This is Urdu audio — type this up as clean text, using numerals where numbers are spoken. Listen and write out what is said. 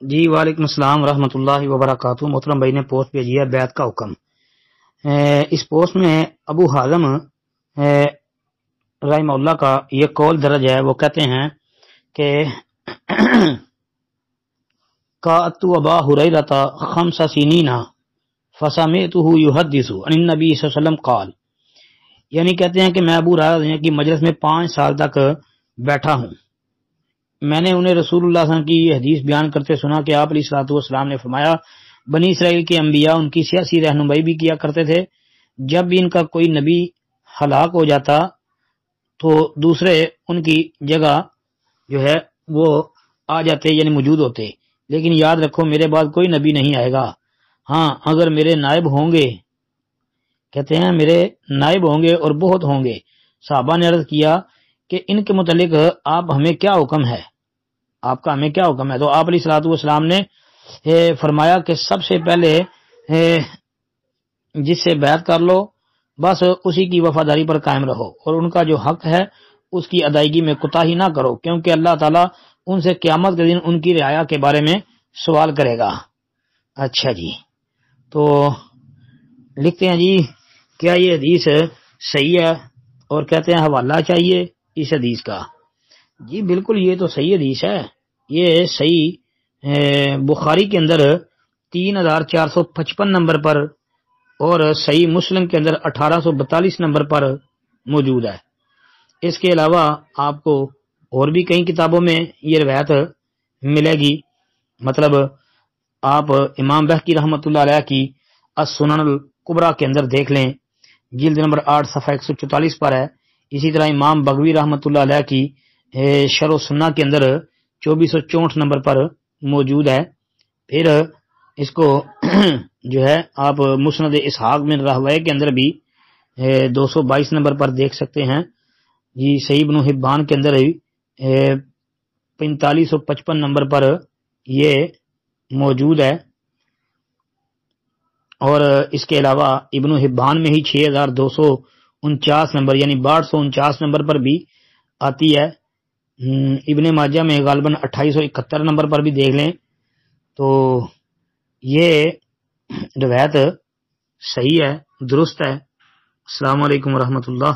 جی وعلیکم السلام ورحمۃ اللہ وبرکاتہ۔ محترم بھائی نے پوسٹ بھیجی ہے بیعت کا حکم۔ اس پوسٹ میں ابو حازم رحمہ اللہ کا یہ قول درج ہے۔ وہ کہتے ہیں کہ قعدت ابا ہریرہ خمس سنین فسمعته یحدث عن النبی صلی اللہ علیہ وسلم قال، یعنی کہتے ہیں کہ میں ابو ہریرہ کی مجلس میں 5 سال تک بیٹھا ہوں، میں نے انہیں رسول اللہ صلی اللہ علیہ وسلم کی یہ حدیث بیان کرتے سنا کہ آپ علیہ الصلوۃ والسلام نے فرمایا بنی اسرائیل کے انبیاء ان کی سیاسی رہنمائی بھی کیا کرتے تھے، جب بھی ان کا کوئی نبی ہلاک ہو جاتا تو دوسرے ان کی جگہ جو ہے وہ آ جاتے، یعنی موجود ہوتے، لیکن یاد رکھو میرے بعد کوئی نبی نہیں آئے گا، ہاں اگر میرے نائب ہوں گے، کہتے ہیں میرے نائب ہوں گے اور بہت ہوں گے۔ صحابہ نے عرض کیا کہ ان کے متعلق آپ ہمیں کیا حکم ہے، آپ کا ہمیں کیا حکم ہے؟ تو آپ علیہ الصلوۃ والسلام نے فرمایا کہ سب سے پہلے جس سے بیعت کر لو بس اسی کی وفاداری پر قائم رہو، اور ان کا جو حق ہے اس کی ادائیگی میں کوتاہی نہ کرو، کیونکہ اللہ تعالیٰ ان سے قیامت کے دن ان کی رعایا کے بارے میں سوال کرے گا۔ اچھا جی، تو لکھتے ہیں جی کیا یہ حدیث صحیح ہے، اور کہتے ہیں حوالہ چاہیے اس حدیث کا۔ جی بالکل یہ تو صحیح حدیث ہے، یہ صحیح بخاری کے اندر 3455 نمبر پر اور صحیح مسلم کے اندر 1842 نمبر پر موجود ہے۔ اس کے علاوہ آپ کو اور بھی کئی کتابوں میں یہ روایت ملے گی، مطلب آپ امام بہقی رحمۃ اللہ علیہ کی السنن الکبریٰ کے اندر دیکھ لیں، جلد نمبر 8 صفحہ 144 پر ہے۔ اسی طرح امام بغوی رحمۃ اللہ علیہ کی شرح السنہ کے اندر 2464 نمبر پر موجود ہے۔ پھر اس کو جو ہے آپ مسند اسحاق بن راہویہ کے اندر بھی 222 نمبر پر دیکھ سکتے ہیں جی۔ صحیح ابن حبان کے اندر 4555 نمبر پر یہ موجود ہے، اور اس کے علاوہ ابن حبان میں ہی 6249 نمبر یعنی 6249 نمبر پر بھی آتی ہے۔ ابن ماجہ میں غالباً 2871 نمبر پر بھی دیکھ لیں، تو یہ روایت صحیح ہے، درست ہے۔ السلام علیکم ورحمۃ اللہ۔